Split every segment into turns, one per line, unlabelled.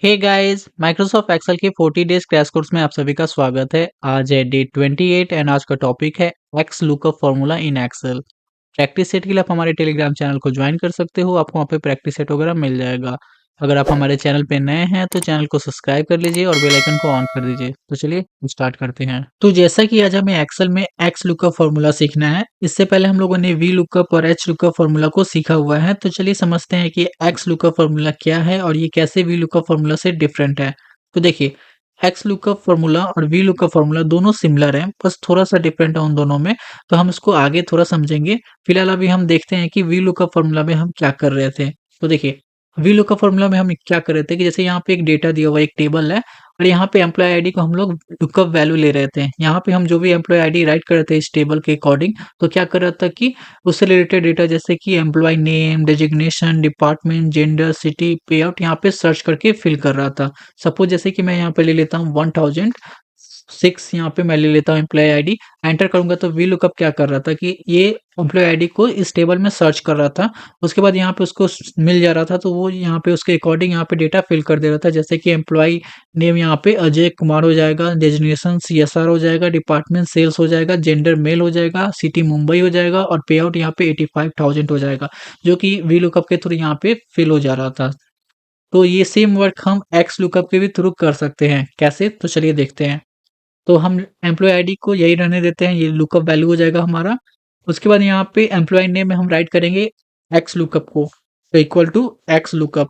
Hey guys, Microsoft Excel के 40 days crash course में आप सभी का स्वागत है। आज है डे 28 एंड आज का टॉपिक है X lookup formula in Excel. Practice set के लिए आप हमारे टेलीग्राम चैनल को ज्वाइन कर सकते हो, आपको वहाँ पे प्रैक्टिस सेट वगैरह मिल जाएगा। अगर आप हमारे चैनल पे नए हैं तो चैनल को सब्सक्राइब कर लीजिए और बेल आइकन को ऑन कर दीजिए। तो चलिए स्टार्ट करते हैं। तो जैसा कि आज हमें एक्सेल में एक्स लुकअप फॉर्मूला सीखना है, इससे पहले हम लोगों ने वी लुकअप और एच लुकअप फॉर्मूला को सीखा हुआ है। तो चलिए समझते हैं कि एक्स लुकअप फॉर्मूला क्या है और ये कैसे वी लुकअप फॉर्मूला से डिफरेंट है। तो देखिए, एक्स लुकअप फॉर्मूला और वी लुकअप फॉर्मूला दोनों सिमिलर हैं, बस थोड़ा सा डिफरेंट है उन दोनों में। तो हम इसको आगे थोड़ा समझेंगे। फिलहाल अभी हम देखते हैं कि वी लुकअप फॉर्मूला में हम क्या कर रहे थे। तो देखिए, वी लुकअप फॉर्मूला में हम क्या कर रहे थे कि जैसे यहाँ पे एक डेटा दिया हुआ है, एक टेबल है और यहाँ पे एम्प्लॉय आईडी को हम लोग लुकअप वैल्यू ले रहे थे। यहाँ पे हम जो भी एम्प्लॉय आईडी राइट कर रहे थे इस टेबल के अकॉर्डिंग, तो क्या कर रहा था कि उससे रिलेटेड डेटा जैसे कि employ name, designation, department, gender, city, pay out यहाँ पे सर्च करके फिल कर रहा था। सपोज जैसे कि मैं यहाँ पे ले लेता हूँ 1006, यहाँ पे मैं ले लेता हूँ एम्प्लॉय आईडी, एंटर करूंगा तो वी लुकअप क्या कर रहा था कि ये एम्प्लॉय आईडी को इस टेबल में सर्च कर रहा था। उसके बाद यहाँ पे उसको मिल जा रहा था, तो वो यहाँ पे उसके अकॉर्डिंग यहाँ पे डेटा फिल कर दे रहा था। जैसे कि एम्प्लॉय नेम यहाँ पे अजय कुमार हो जाएगा, डेजिग्नेशन सीएसआर हो जाएगा, डिपार्टमेंट सेल्स हो जाएगा, जेंडर मेल हो जाएगा, सिटी मुंबई हो जाएगा और पे आउट यहाँ पे 85,000 हो जाएगा, जो कि वी लुकअप के थ्रू यहाँ पे फिल हो जा रहा था। तो ये सेम वर्क हम एक्स लुकअप के भी थ्रू कर सकते हैं। कैसे? तो चलिए देखते हैं। तो हम एम्प्लॉय आईडी को यही रहने देते हैं, ये लुकअप वैल्यू हो जाएगा हमारा। उसके बाद यहाँ पे एम्प्लॉय नेम में हम राइट करेंगे एक्स लुकअप को, तो इक्वल टू एक्स लुकअप।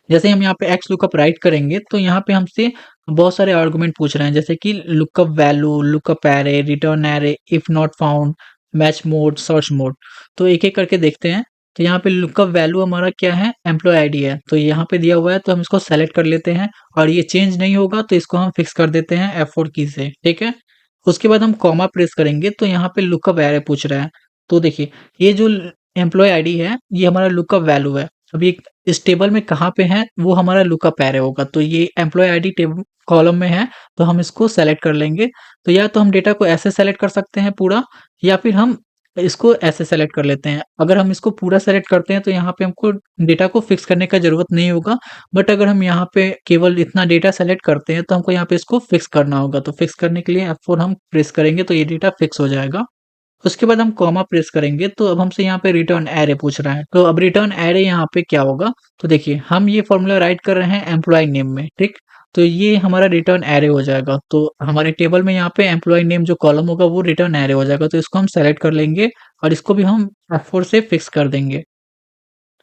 जैसे हम यहाँ पे एक्स लुकअप राइट करेंगे तो यहाँ पे हमसे बहुत सारे आर्गुमेंट पूछ रहे हैं, जैसे कि lookup value, lookup array, return array, if not found, match mode, search mode. तो एक एक करके देखते हैं। तो यहाँ पे लुकअप वैल्यू हमारा क्या है? एम्प्लॉय आईडी है, तो यहाँ पे दिया हुआ है तो हम इसको सेलेक्ट कर लेते हैं और ये चेंज नहीं होगा तो इसको हम फिक्स कर देते हैं F4 की से। ठीक है। उसके बाद हम कॉमा प्रेस करेंगे तो यहाँ पे लुकअप एरे पूछ रहा है। तो देखिए, ये जो एम्प्लॉय आईडी है ये हमारा लुकअप वैल्यू है। अभी इस टेबल में कहाँ पे है? वो हमारा लुकअप एरे होगा। तो ये एम्प्लॉय आईडी टेबल कॉलम में है, तो हम इसको सेलेक्ट कर लेंगे। तो या तो हम डेटा को ऐसे सेलेक्ट कर सकते हैं पूरा, या फिर हम इसको ऐसे सेलेक्ट कर लेते हैं। अगर हम इसको पूरा सेलेक्ट करते हैं तो यहाँ पे हमको डेटा को फिक्स करने का ज़रूरत नहीं होगा। बट अगर हम यहाँ पे केवल इतना डेटा सेलेक्ट करते हैं तो हमको यहाँ पे इसको फिक्स करना होगा। तो फिक्स करने के लिए F4 हम प्रेस करेंगे तो ये डेटा फिक्स हो जाएगा। उसके बाद हम कॉमा प्रेस करेंगे तो अब हमसे यहाँ पे रिटर्न एरे पूछ रहा है। तो अब रिटर्न एरे यहाँ पे क्या होगा? तो देखिए, हम ये फॉर्मूला राइट कर रहे हैं एम्प्लॉय नेम में, ठीक। तो ये हमारा रिटर्न एरे हो जाएगा। तो हमारे टेबल में यहाँ पे एम्प्लॉय नेम जो कॉलम होगा वो रिटर्न एरे हो जाएगा। तो इसको हम सेलेक्ट कर लेंगे और इसको भी हम F4 से फिक्स कर देंगे।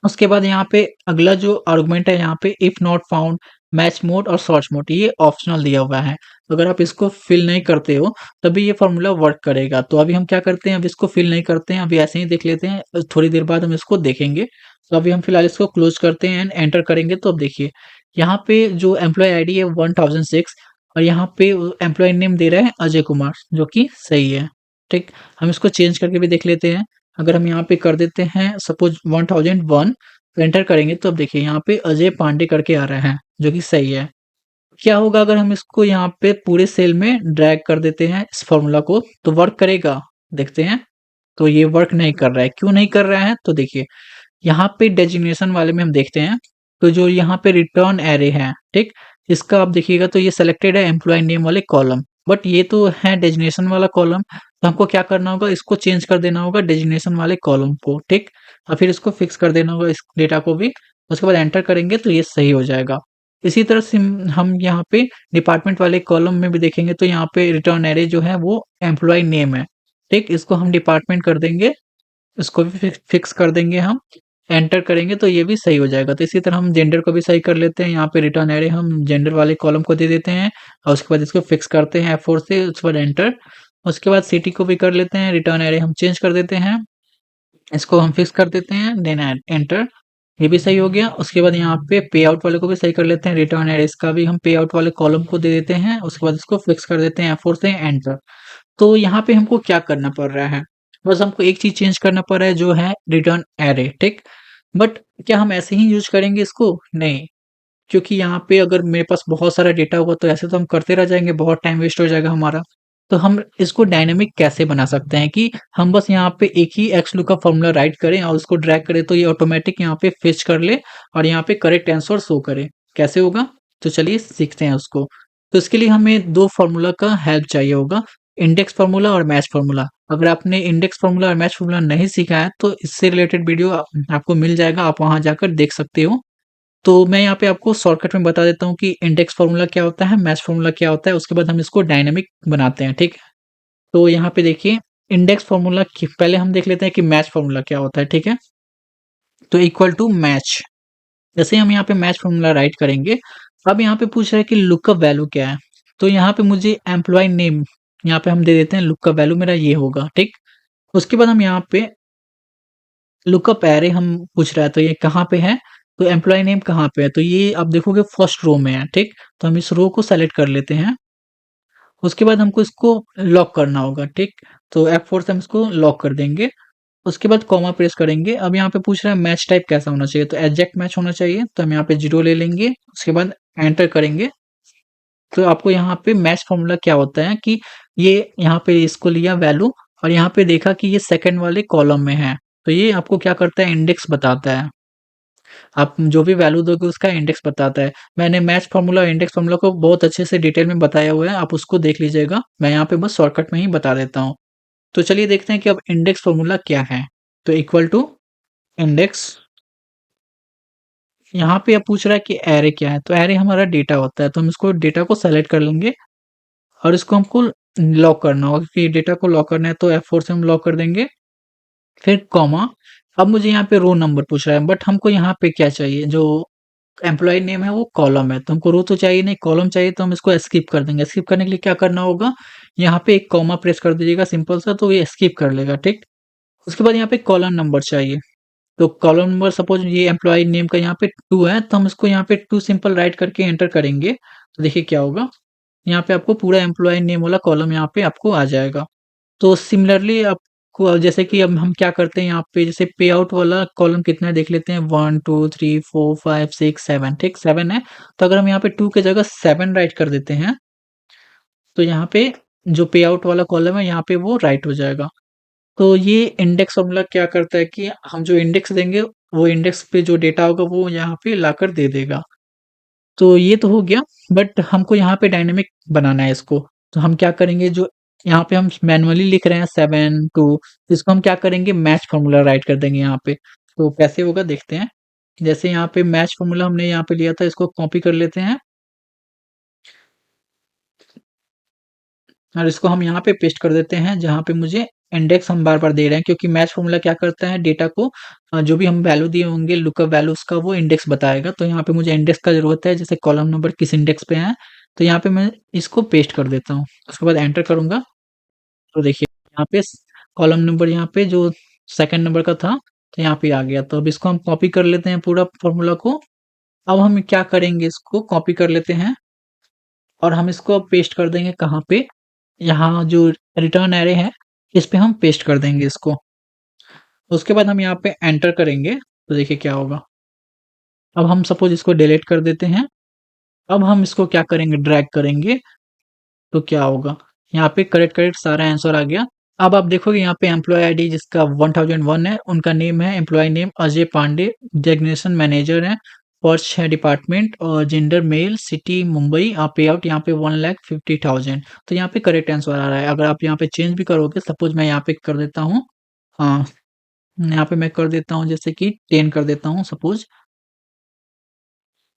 उसके बाद यहाँ पे अगला जो आर्गुमेंट है यहाँ पे if not found, match mode और सर्च मोड, ये ऑप्शनल दिया हुआ है। तो अगर आप इसको फिल नहीं करते हो तभी ये फॉर्मूला वर्क करेगा। तो अभी हम क्या करते हैं, अब इसको फिल नहीं करते हैं, अभी ऐसे ही देख लेते हैं, थोड़ी देर बाद हम इसको देखेंगे। तो अभी हम फिलहाल इसको क्लोज करते हैं एंड एंटर करेंगे। तो अब देखिए, यहाँ पे जो एम्प्लॉय आईडी है 1006 और यहाँ पे एम्प्लॉय नेम दे रहा है अजय कुमार, जो कि सही है। ठीक। हम इसको चेंज करके भी देख लेते हैं। अगर हम यहाँ पे कर देते हैं सपोज 1001, तो एंटर करेंगे तो अब देखिए यहाँ पे अजय पांडे करके आ रहा है, जो कि सही है। क्या होगा अगर हम इसको यहाँ पे पूरे सेल में ड्रैग कर देते हैं इस फॉर्मूला को, तो वर्क करेगा? देखते हैं। तो ये वर्क नहीं कर रहा है। क्यों नहीं कर रहा है? तो देखिए, यहाँ पे डेजिग्नेशन वाले में हम देखते हैं, तो जो यहाँ पे रिटर्न एरे है, ठीक, इसका आप देखिएगा तो ये सिलेक्टेड है एम्प्लॉय नेम वाले कॉलम, बट ये तो है डेजिग्नेशन वाला कॉलम। तो हमको क्या करना होगा, इसको चेंज कर देना होगा डेजिग्नेशन वाले कॉलम को, ठीक। और फिर इसको फिक्स कर देना होगा इस डेटा को भी। उसके बाद एंटर करेंगे तो ये सही हो जाएगा। इसी तरह से हम यहाँ पे डिपार्टमेंट वाले कॉलम में भी देखेंगे तो यहाँ पे रिटर्न एरे जो है वो एम्प्लॉय नेम है, ठीक। इसको हम डिपार्टमेंट कर देंगे, इसको भी फिक्स कर देंगे हम। एंटर करेंगे तो ये भी सही हो जाएगा। तो इसी तरह हम जेंडर को भी सही कर लेते हैं। यहाँ पे रिटर्न एरे हम जेंडर वाले कॉलम को दे देते हैं और उसके बाद इसको फिक्स करते हैं F4 से, उसके बाद एंटर। उसके बाद सिटी को भी कर लेते हैं, रिटर्न एरे हम चेंज कर देते हैं, इसको हम फिक्स कर देते हैं, देन एंटर। ये भी सही हो गया। उसके बाद यहाँ पे पे आउट वाले को भी सही कर लेते हैं, रिटर्न एरे इसका भी हम पे आउट वाले कॉलम को दे देते हैं, उसके बाद इसको फिक्स कर देते हैं F4 से, एंटर। तो यहाँ पे हमको क्या करना पड़ रहा है? बस हमको एक चीज चेंज करना पड़ रहा है, जो है रिटर्न एरे, ठीक। बट क्या हम ऐसे ही यूज करेंगे इसको? नहीं, क्योंकि यहाँ पे अगर मेरे पास बहुत सारा डेटा होगा तो ऐसे तो हम करते रह जाएंगे, बहुत टाइम वेस्ट हो जाएगा हमारा। तो हम इसको डायनामिक कैसे बना सकते हैं कि हम बस यहाँ पे एक ही एक्स लुकअप फॉर्मूला राइट करें और उसको ड्रैग करें तो ये ऑटोमेटिक यहाँ पे फेच कर ले और यहाँ पे करेक्ट आंसर शो करे। कैसे होगा? तो चलिए सीखते हैं उसको। तो इसके लिए हमें 2 फॉर्मूला का हेल्प चाहिए होगा, इंडेक्स फॉर्मूला और मैच फॉर्मूला। अगर आपने इंडेक्स फॉर्मूला और मैच फॉर्मूला नहीं सीखा है तो इससे रिलेटेड वीडियो आपको मिल जाएगा, आप वहाँ जाकर देख सकते हो। तो मैं यहाँ पे आपको शॉर्टकट में बता देता हूँ कि इंडेक्स फॉर्मूला क्या होता है, मैच फॉर्मूला क्या होता है, उसके बाद हम इसको डायनामिक बनाते हैं, ठीक है? तो यहाँ पे देखिए इंडेक्स फॉर्मूला पहले हम देख लेते हैं कि मैच फॉर्मूला क्या होता है, ठीक है? तो इक्वल टू मैच, जैसे हम यहाँ पे मैच फॉर्मूला राइट करेंगे, अब यहाँ पे पूछ रहा है कि लुकअप वैल्यू क्या है, तो यहाँ पे मुझे एम्प्लॉय नेम यहाँ पे हम दे देते हैं, लुकअप वैल्यू मेरा ये होगा, ठीक? उसके बाद हम यहाँ पे लुकअप एरे हम पूछ रहा है तो ये कहाँ पे है, तो एम्प्लॉय नेम कहाँ पे है, तो ये आप देखोगे फर्स्ट रो में है, ठीक? तो हम इस रो को सेलेक्ट कर लेते हैं। उसके बाद हमको इसको लॉक करना होगा, ठीक? तो F4 से हम इसको लॉक कर देंगे। उसके बाद कॉमा प्रेस करेंगे। अब यहाँ पे पूछ रहा है मैच टाइप कैसा होना चाहिए, तो एग्जैक्ट मैच होना चाहिए, तो हम यहाँ पे 0 ले लेंगे। उसके बाद एंटर करेंगे। तो आपको यहाँ पे मैच फॉर्मूला क्या होता है कि ये यहाँ पे इसको लिया वैल्यू और यहाँ पे देखा कि ये सेकंड वाले कॉलम में है, तो ये आपको क्या करता है, इंडेक्स बताता है। आप जो भी वैल्यू दोगे उसका इंडेक्स बताता है। मैंने मैच फॉर्मूला और इंडेक्स फॉर्मूला को बहुत अच्छे से डिटेल में बताया हुआ है, आप उसको देख लीजिएगा। मैं यहाँ पे बस शॉर्टकट में ही बता देता हूँ। तो चलिए देखते हैं कि अब इंडेक्स फॉर्मूला क्या है। तो इक्वल टू इंडेक्स, यहाँ पे अब पूछ रहा है कि एरे क्या है, तो एरे हमारा डेटा होता है, तो हम इसको डेटा को सेलेक्ट कर लेंगे और इसको हमको लॉक करना होगा, क्योंकि डेटा को लॉक करना है तो F4 से हम लॉक कर देंगे। फिर कॉमा, अब मुझे यहाँ पे रो नंबर पूछ रहा है, बट हमको यहाँ पे क्या चाहिए, जो एम्प्लॉय नेम है वो कॉलम है, तो हमको रो तो चाहिए नहीं, कॉलम चाहिए, तो हम इसको स्किप कर देंगे। स्किप करने के लिए क्या करना होगा, यहाँ पे एक कॉमा प्रेस कर दीजिएगा सिंपल सा, तो ये स्किप कर लेगा, ठीक? उसके बाद यहाँ पे कॉलम नंबर चाहिए, तो कॉलम नंबर सपोज ये एम्प्लॉय नेम का यहाँ पे 2 है, तो हम इसको यहाँ पे 2 सिंपल राइट करके एंटर करेंगे, तो देखिए क्या होगा, यहाँ पे आपको पूरा एम्प्लॉय नेम वाला कॉलम यहाँ पे आपको आ जाएगा। तो सिमिलरली आपको जैसे कि अब हम क्या करते हैं यहाँ पे, जैसे पे आउट वाला कॉलम कितना है देख लेते हैं, 1 2 3 4 5 6 7, ठीक? 7 है, तो अगर हम यहाँ पे 2 की जगह 7 राइट कर देते हैं, तो यहाँ पे जो पे आउट वाला कॉलम है यहाँ पे वो राइट हो जाएगा। तो ये इंडेक्स फॉर्मूला क्या करता है कि हम जो इंडेक्स देंगे वो इंडेक्स पे जो डेटा होगा वो यहाँ पे लाकर दे देगा। तो ये तो हो गया, बट हमको यहाँ पे डायनामिक बनाना है इसको। तो हम क्या करेंगे, जो यहाँ पे हम मैनुअली लिख रहे हैं 7 2, इसको हम क्या करेंगे, मैच फॉर्मूला राइट कर देंगे यहाँ पे। तो कैसे होगा देखते हैं। जैसे यहाँ पे मैच फॉर्मूला हमने यहाँ पे लिया था, इसको कॉपी कर लेते हैं और इसको हम यहाँ पे पेस्ट कर देते हैं जहाँ पे मुझे इंडेक्स हम बार-बार दे रहे हैं, क्योंकि मैच फॉर्मूला क्या करता है, डेटा को जो भी हम वैल्यू दिए होंगे लुकअप वैल्यूज़ का वो इंडेक्स बताएगा। तो यहाँ पे मुझे इंडेक्स का ज़रूरत है, जैसे कॉलम नंबर किस इंडेक्स पे है, तो यहाँ पे मैं इसको पेस्ट कर देता हूँ। उसके बाद एंटर करूँगा, तो देखिए यहाँ पे कॉलम नंबर यहाँ पे जो सेकंड नंबर का था, तो यहाँ पे आ गया। तो अब इसको हम कॉपी कर लेते हैं पूरा फॉर्मूला को। अब हम क्या करेंगे, इसको कॉपी कर लेते हैं और हम इसको अब पेस्ट कर देंगे कहाँ पे, यहाँ जो रिटर्न एरे है, इस पे हम पेस्ट कर देंगे इसको। उसके बाद हम यहाँ पे एंटर करेंगे, तो देखिए क्या होगा। अब हम सपोज़ इसको डिलीट कर देते हैं। अब हम इसको क्या करेंगे, ड्रैग करेंगे, तो क्या होगा, यहाँ पे करेक्ट-करेक्ट सारा आंसर आ गया। अब आप देखोगे यहाँ पे एम्प्लॉयी आईडी जिसका 1001 है, उनका नेम है, employee name Ajay Pandey, designation manager है, पोस्ट है डिपार्टमेंट और gender male, city Mumbai, pay out यहाँ पे 1,50,000। तो यहाँ पे करेक्ट आंसर आ रहा है। अगर आप यहाँ पे चेंज भी करोगे, सपोज़ मैं यहाँ पे कर देता हूँ, हाँ, यहाँ पे मैं कर देता हूँ जैसे कि 10 कर देता हूँ सपोज़,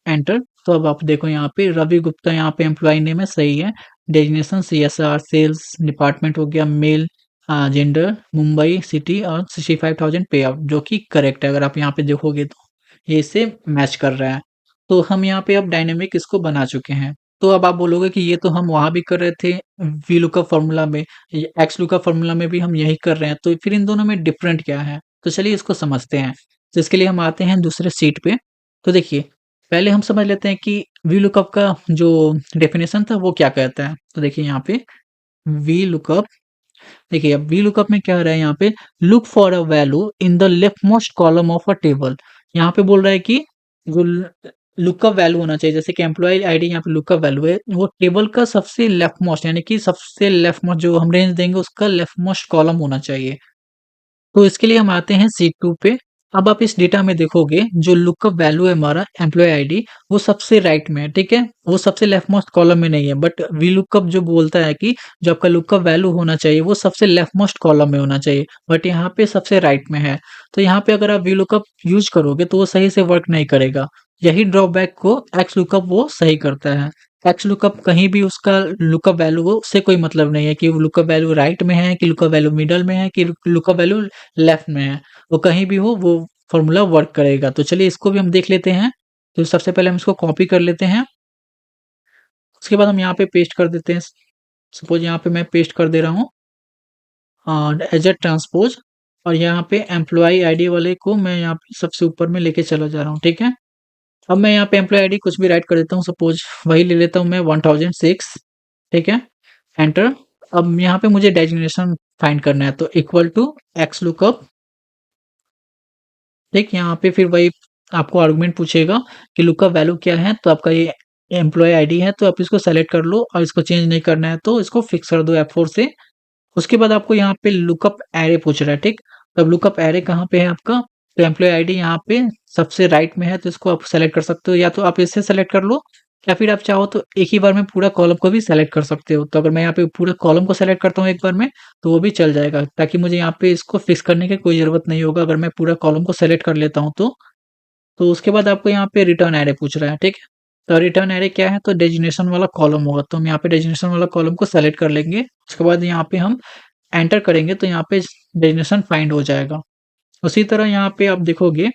एंटर। तो अब आप देखो यहाँ पे रवि गुप्ता यहाँ पे एम्प्लॉयी नेम है, सही है। डेजिग्नेशन सीएसआर सेल्स डिपार्टमेंट हो गया, मेल, जेंडर मुंबई सिटी और 65,000 पे आउट, जो कि करेक्ट है। अगर आप यहाँ पे देखोगे तो ये इससे मैच कर रहा है। तो हम यहाँ पे अब डायनेमिक इसको बना चुके हैं। तो अब आप बोलोगे कि ये तो हम वहाँ भी कर रहे थे वी लुकअप फॉर्मूला में, ये एक्स लुकअप फॉर्मूला में भी हम यही कर रहे हैं, तो फिर इन दोनों में डिफरेंट क्या है? तो चलिए इसको समझते हैं। तो इसके लिए हम आते हैं दूसरे शीट पे। तो देखिए पहले हम समझ लेते हैं कि वी लुकअप का जो डेफिनेशन था वो क्या कहता है। तो देखिए यहाँ पे वी लुकअप, देखिए अब वी लुकअप में क्या हो रहा है, यहाँ पे look for a value in the left most column of a table. यहाँ पे बोल रहा है कि जो लुकअप वैल्यू होना चाहिए। जैसे कि एम्प्लॉयी आईडी यहाँ पे लुकअप वैल्यू है, वो टेबल का सबसे लेफ्ट मोस्ट यानी कि सबसे लेफ्ट मोस्ट जो हम रेंज देंगे उसका लेफ्ट मोस्ट कॉलम होना चाहिए। तो इसके लिए हम आते हैं शीट 2 पे। अब आप इस डेटा में देखोगे जो लुकअप वैल्यू है हमारा एम्प्लॉयी आईडी वो सबसे राइट में है, ठीक है? वो सबसे लेफ्ट मोस्ट कॉलम में नहीं है, बट वी लुकअप जो बोलता है कि जो आपका लुकअप वैल्यू होना चाहिए वो सबसे लेफ्ट मोस्ट कॉलम में होना चाहिए, बट यहाँ पे सबसे राइट में है। तो यहाँ पे अगर आप वी लुकअप यूज करोगे तो वो सही से वर्क नहीं करेगा। यही ड्रॉबैक को एक्स लुकअप वो सही करता है। एक्स लुकअप कहीं भी उसका लुकअप वैल्यू वो उससे कोई मतलब नहीं है कि लुकअप वैल्यू राइट में है कि लुकअप वैल्यू मिडल में है कि लुकअप वैल्यू लेफ्ट में है। वो कहीं भी हो वो फ़ॉर्मूला वर्क करेगा। तो चलिए इसको भी हम देख लेते हैं। तो सबसे पहले हम इसको कॉपी कर लेते हैं। उसके बाद हम यहाँ पे पेस्ट कर देते हैं। सपोज़ यहाँ पे मैं पेस्ट कर दे रहा हूँ एज अ ट्रांसपोज़, और यहाँ पे एम्प्लॉयी आईडी वाले को मैं यहाँ पे सबसे ऊपर में लेके चला जा रहा हूँ, ठीक है? अब मैं यहाँ पे एम्प्लॉयी आईडी कुछ भी राइट कर देता हूँ, सपोज़ वही ले लेता हूँ मैं 1006, ठीक है? एंटर। अब यहाँ पे मुझे डेजिग्नेशन फाइंड करना है, तो इक्वल टू एक्स लुकअप, ठीक, यहाँ पे फिर वही आपको आर्गुमेंट पूछेगा कि लुकअप वैल्यू क्या है, तो आपका ये एम्प्लॉयी आईडी है, तो आप इसको सेलेक्ट कर लो और इसको चेंज नहीं करना है तो इसको फिक्स कर दो F4 से। उसके बाद आपको यहाँ पे लुकअप एरे पूछ रहा है, ठीक? तब लुकअप एरे कहाँ पे है आपका? तो एम्प्लॉयी आईडी यहाँ पे सबसे राइट में है, तो इसको आप सेलेक्ट कर सकते हो, या तो आप इससे सेलेक्ट कर लो या फिर आप चाहो तो एक ही बार में पूरा कॉलम को भी सेलेक्ट कर सकते हो। तो अगर मैं यहाँ पे पूरे कॉलम को सेलेक्ट करता हूँ एक बार में तो वो भी चल जाएगा, ताकि मुझे यहाँ पे इसको फिक्स करने की कोई ज़रूरत नहीं होगा अगर मैं पूरा कॉलम को सेलेक्ट कर लेता हूँ तो। तो उसके बाद आपको यहाँ पे रिटर्न एरे पूछ रहा है, ठीक है? तो रिटर्न एरे क्या है? तो डेजिग्नेशन वाला कॉलम होगा, तो हम यहाँ पे डेजिग्नेशन वाला कॉलम को सेलेक्ट कर लेंगे। उसके बाद यहाँ पे हम एंटर करेंगे तो यहाँ पे डेजिग्नेशन फाइंड हो जाएगा। उसी तरह यहाँ पे आप देखोगे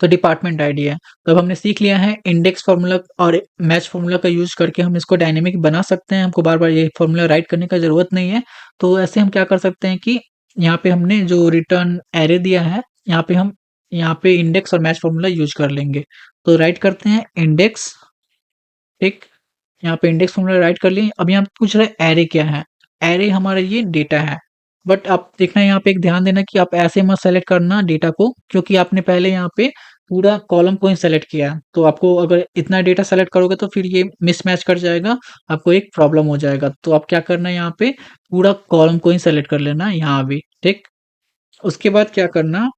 तो डिपार्टमेंट आईडी है। तो अब हमने सीख लिया है इंडेक्स फार्मूला और मैच फार्मूला का यूज़ करके हम इसको डायनेमिक बना सकते हैं। हमको बार-बार ये फार्मूला राइट करने का ज़रूरत नहीं है। तो ऐसे हम क्या कर सकते हैं कि यहाँ पे हमने जो रिटर्न एरे दिया है, यहाँ पे इंडेक्स और मैच फार्मूला यूज़ कर लेंगे। तो राइट करते हैं इंडेक्स, ठीक? यहाँ पे इंडेक्स फॉर्मूला राइट कर लिए। अब यहाँ पे पूछ रहा है एरे क्या है? एरे हमारा ये डेटा है। बट आप देखना यहाँ पे एक ध्यान देना कि आप ऐसे मत सेलेक्ट करना डेटा को, क्योंकि आपने पहले यहाँ पे पूरा कॉलम को ही सेलेक्ट किया है। तो आपको अगर इतना डेटा सेलेक्ट करोगे तो फिर ये मिसमैच कर जाएगा, आपको एक प्रॉब्लम हो जाएगा। तो आप क्या करना है यहाँ पे पूरा कॉलम को ही सेलेक्ट कर लेना है यहाँ भी, ठीक? उसके बाद क्या करना,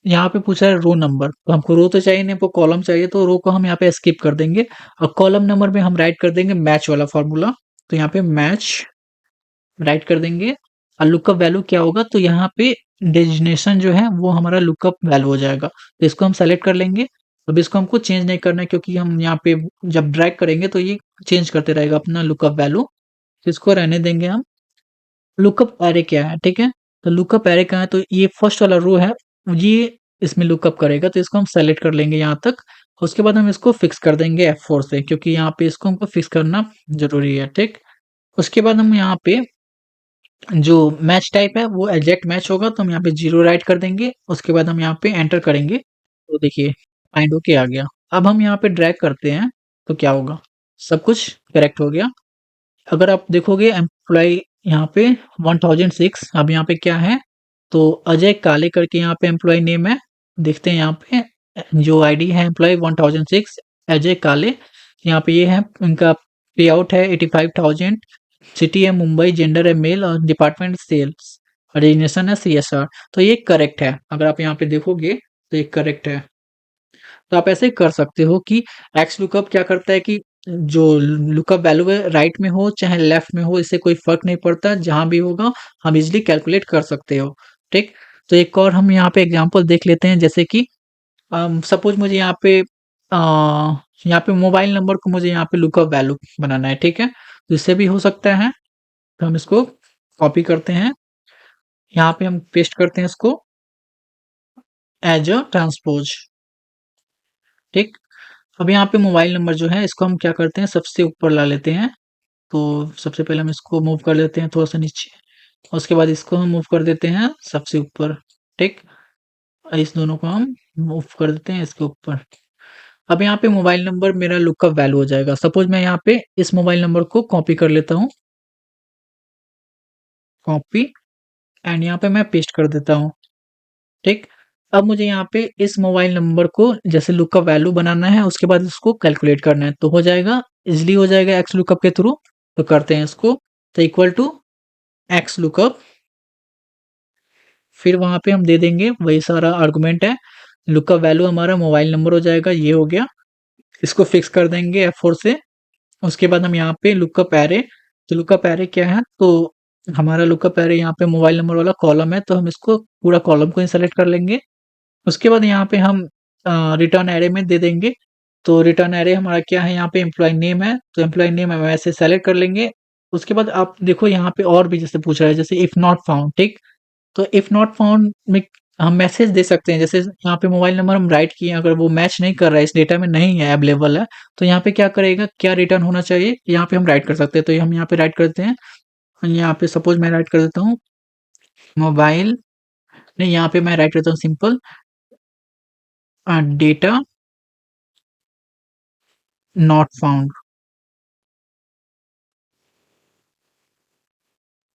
यहाँ पे पूछा है रो नंबर, तो हमको रो तो चाहिए नहीं, हमको कॉलम चाहिए, तो रो को हम यहाँ पे स्किप कर देंगे और कॉलम नंबर में हम राइट कर देंगे मैच वाला फॉर्मूला। तो यहाँ पे मैच राइट कर देंगे और लुकअप वैल्यू क्या होगा, तो यहाँ पे डेजिग्नेशन जो है वो हमारा लुकअप वैल्यू हो जाएगा। तो इसको हम सेलेक्ट कर लेंगे। अब इसको हमको चेंज नहीं करना है, क्योंकि हम यहाँ पे जब ड्रैग करेंगे तो ये चेंज करते रहेगा अपना लुकअप वैल्यू। तो इसको रहने देंगे हम। लुकअप एरे क्या है, ठीक है? तो लुकअप एरे कहाँ है, तो ये फर्स्ट वाला रो है, ये इसमें लुकअप करेगा, तो इसको हम सेलेक्ट कर लेंगे यहाँ तक। उसके बाद हम इसको फिक्स कर देंगे F4 से, क्योंकि यहाँ पे इसको हमको फिक्स करना ज़रूरी है, ठीक? उसके बाद हम यहाँ पे जो मैच टाइप है वो एग्जैक्ट मैच होगा, तो हम यहाँ पे 0 राइट कर देंगे। उसके बाद हम यहाँ पे एंटर करेंगे, तो देखिए फाइंड होके आ गया। अब हम यहाँ पे ड्रैग करते हैं तो क्या होगा, सब कुछ करेक्ट हो गया। अगर आप देखोगे एम्प्लॉय यहाँ पे 1006, अब यहाँ पे क्या है, तो अजय काले करके यहाँ पे एम्प्लॉय नेम है। देखते हैं यहाँ पे जो आईडी है एम्प्लॉय 1006 अजय काले। यहाँ पे ये है इनका पे आउट है 85,000, सिटी है मुंबई, जेंडर है मेल और डिपार्टमेंट सेल्स, रेजिग्नेशन है CSR। तो ये करेक्ट है, अगर आप यहाँ पे देखोगे तो ये करेक्ट है। तो आप ऐसे कर सकते हो कि एक्स लुकअप क्या करता है कि जो लुकअप वैल्यू है राइट में हो चाहे लेफ्ट में हो, इससे कोई फर्क नहीं पड़ता, जहां भी होगा हम इजिली कैलकुलेट कर सकते हो, ठीक? तो एक और हम यहाँ पे एग्जांपल देख लेते हैं, जैसे कि सपोज मुझे यहाँ पे मोबाइल नंबर को मुझे यहाँ पे लुकअप वैल्यू बनाना है, ठीक है? तो इससे भी हो सकता है। तो हम इसको कॉपी करते हैं, यहाँ पे हम पेस्ट करते हैं इसको एज अ ट्रांसपोज, ठीक? अब यहाँ पे मोबाइल नंबर जो है इसको हम क्या करते हैं सबसे ऊपर ला लेते हैं। तो सबसे पहले हम इसको मूव कर लेते हैं थोड़ा सा नीचे, उसके बाद इसको हम मूव कर देते हैं सबसे ऊपर, ठीक? इस दोनों को हम मूव कर देते हैं इसके ऊपर। अब यहाँ पे मोबाइल नंबर मेरा लुकअप वैल्यू हो जाएगा। सपोज मैं यहाँ पे इस मोबाइल नंबर को कॉपी कर लेता हूँ, कॉपी, एंड यहाँ पे मैं पेस्ट कर देता हूँ, ठीक? अब मुझे यहाँ पे इस मोबाइल नंबर को जैसे लुकअप वैल्यू बनाना है, उसके बाद इसको कैलकुलेट करना है, तो हो जाएगा, इजीली हो जाएगा एक्स लुकअप के थ्रू। तो करते हैं इसको, तो इक्वल टू एक्स लुकअप, फिर वहाँ पे हम दे देंगे वही सारा आर्गुमेंट है, लुकअप वैल्यू हमारा मोबाइल नंबर हो जाएगा, ये हो गया। इसको फिक्स कर देंगे F4 से। उसके बाद हम यहाँ पे लुकअप एरे, तो लुकअप एरे क्या है, तो हमारा लुकअप एरे यहाँ पे मोबाइल नंबर वाला कॉलम है, तो हम इसको पूरा कॉलम को ही सेलेक्ट कर लेंगे। उसके बाद यहाँ पे हम रिटर्न एरे में दे देंगे, तो रिटर्न एरे हमारा क्या है, यहाँ पे एम्प्लॉय नेम है, तो एम्प्लॉय नेम हम ऐसे सेलेक्ट कर लेंगे। उसके बाद आप देखो यहाँ पे और भी जैसे पूछ रहा है, जैसे इफ नॉट फाउंड, ठीक। तो इफ नॉट फाउंड में हम मैसेज दे सकते हैं, जैसे यहाँ पे मोबाइल नंबर हम राइट किए, अगर वो मैच नहीं कर रहा है, इस डेटा में नहीं है, अवेलेबल है, तो यहाँ पे क्या करेगा, क्या रिटर्न होना चाहिए, यहाँ पे हम राइट कर सकते हैं। तो हम यहाँ पे राइट करते हैं, यहाँ पे सपोज मैं राइट कर देता हूँ मोबाइल, नहीं यहाँ पे मैं राइट करता हूँ सिंपल डेटा नॉट फाउंड,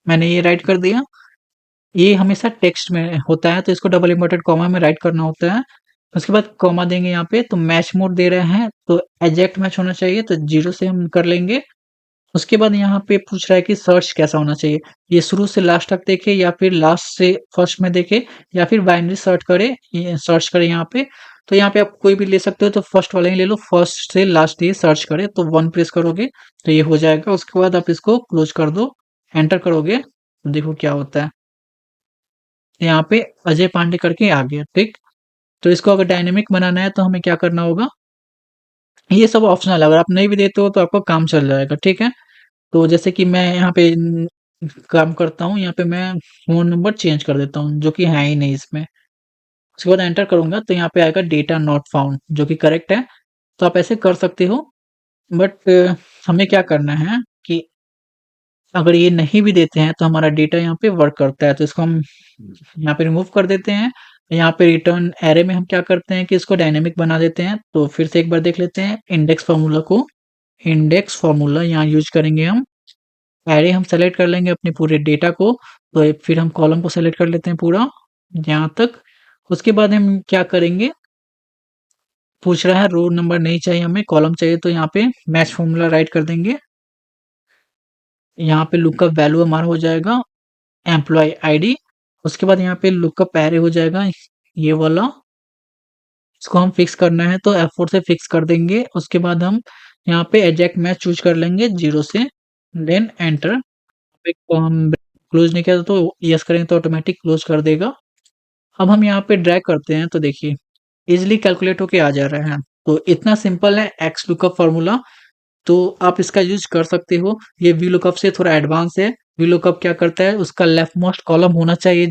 मैंने ये राइट कर दिया। ये हमेशा टेक्स्ट में होता है, तो इसको डबल इन्वर्टेड कॉमा में राइट करना होता है। उसके बाद कॉमा देंगे यहाँ पे, तो मैच मोड दे रहे हैं, तो एग्जैक्ट मैच होना चाहिए, तो 0 से हम कर लेंगे। उसके बाद यहाँ पे पूछ रहा है कि सर्च कैसा होना चाहिए, ये शुरू से लास्ट तक देखे या फिर लास्ट से फर्स्ट में देखे, या फिर बाइनरी सर्च करे, ये सर्च करे यहाँ पे। तो यहाँ पे आप कोई भी ले सकते हो, तो फर्स्ट वाला ही ले लो, फर्स्ट से लास्ट ये सर्च करे, तो 1 प्रेस करोगे तो ये हो जाएगा। उसके बाद आप इसको क्लोज कर दो, एंटर करोगे तो देखो क्या होता है, यहाँ पे अजय पांडे करके आ गया, ठीक। तो इसको अगर डायनेमिक बनाना है तो हमें क्या करना होगा, ये सब ऑप्शनल है, अगर आप नहीं भी देते हो तो आपका काम चल जाएगा, ठीक है। तो जैसे कि मैं यहाँ पे काम करता हूँ, यहाँ पे मैं फ़ोन नंबर चेंज कर देता हूँ, जो कि है ही नहीं इसमें। उसके बाद एंटर करूँगा तो यहाँ पे आएगा डेटा नॉट फाउंड, जो कि करेक्ट है। तो आप ऐसे कर सकते हो, बट हमें क्या करना है कि अगर ये नहीं भी देते हैं तो हमारा डेटा यहाँ पे वर्क करता है, तो इसको हम यहाँ पे रिमूव कर देते हैं। यहाँ पे रिटर्न एरे में हम क्या करते हैं कि इसको डायनेमिक बना देते हैं। तो फिर से एक बार देख लेते हैं इंडेक्स फार्मूला को, इंडेक्स फार्मूला यहाँ यूज करेंगे हम। एरे हम सेलेक्ट कर लेंगे अपने पूरे डेटा को, तो फिर हम कॉलम को सेलेक्ट कर लेते हैं पूरा यहाँ तक। उसके बाद हम क्या करेंगे, पूछ रहा है रो नंबर नहीं चाहिए हमें, कॉलम चाहिए, तो यहाँ पे मैच फार्मूला राइट कर देंगे। यहाँ पे लुकअप वैल्यू हमारा हो जाएगा एम्प्लॉय आईडी। उसके बाद यहाँ पे लुकअप एरे हो जाएगा ये वाला, इसको हम फिक्स करना है तो F4 से फिक्स कर देंगे। उसके बाद हम यहाँ पे एग्जैक्ट मैच चूज कर लेंगे 0 से, देन एंटर। को हम क्लोज नहीं किया तो यस करेंगे तो ऑटोमेटिक क्लोज कर देगा। अब हम यहाँ पे ड्रैग करते हैं तो देखिए इजीली कैलकुलेट होके आ जा रहा है। तो इतना सिंपल है एक्स लुकअप फार्मूला, तो आप इसका यूज कर सकते हो। ये वी लुकअप से थोड़ा एडवांस है। वी लुकअप क्या करता है, उसका लेफ्ट मोस्ट कॉलम होना चाहिए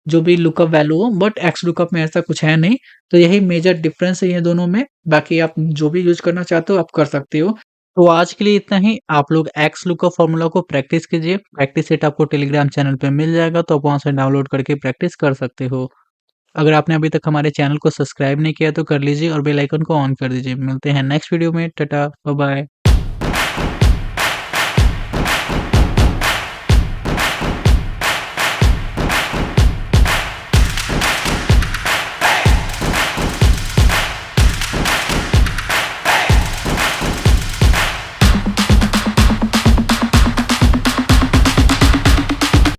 जो भी लुकअप वैल्यू हो, बट एक्स लुकअप में ऐसा कुछ है नहीं। तो यही मेजर डिफरेंस है ये दोनों में। बाकी आप जो भी यूज करना चाहते हो आप कर सकते हो। तो आज के लिए इतना ही। आप लोग एक्स लुकअप फॉर्मूला को प्रैक्टिस कीजिए। प्रैक्टिस सेट आपको टेलीग्राम चैनल पे मिल जाएगा, तो आप वहां से डाउनलोड करके प्रैक्टिस कर सकते हो। अगर आपने अभी तक हमारे चैनल को सब्सक्राइब नहीं किया तो कर लीजिए और बेल आइकन को ऑन कर दीजिए। मिलते हैं नेक्स्ट वीडियो में। Tata, bye bye.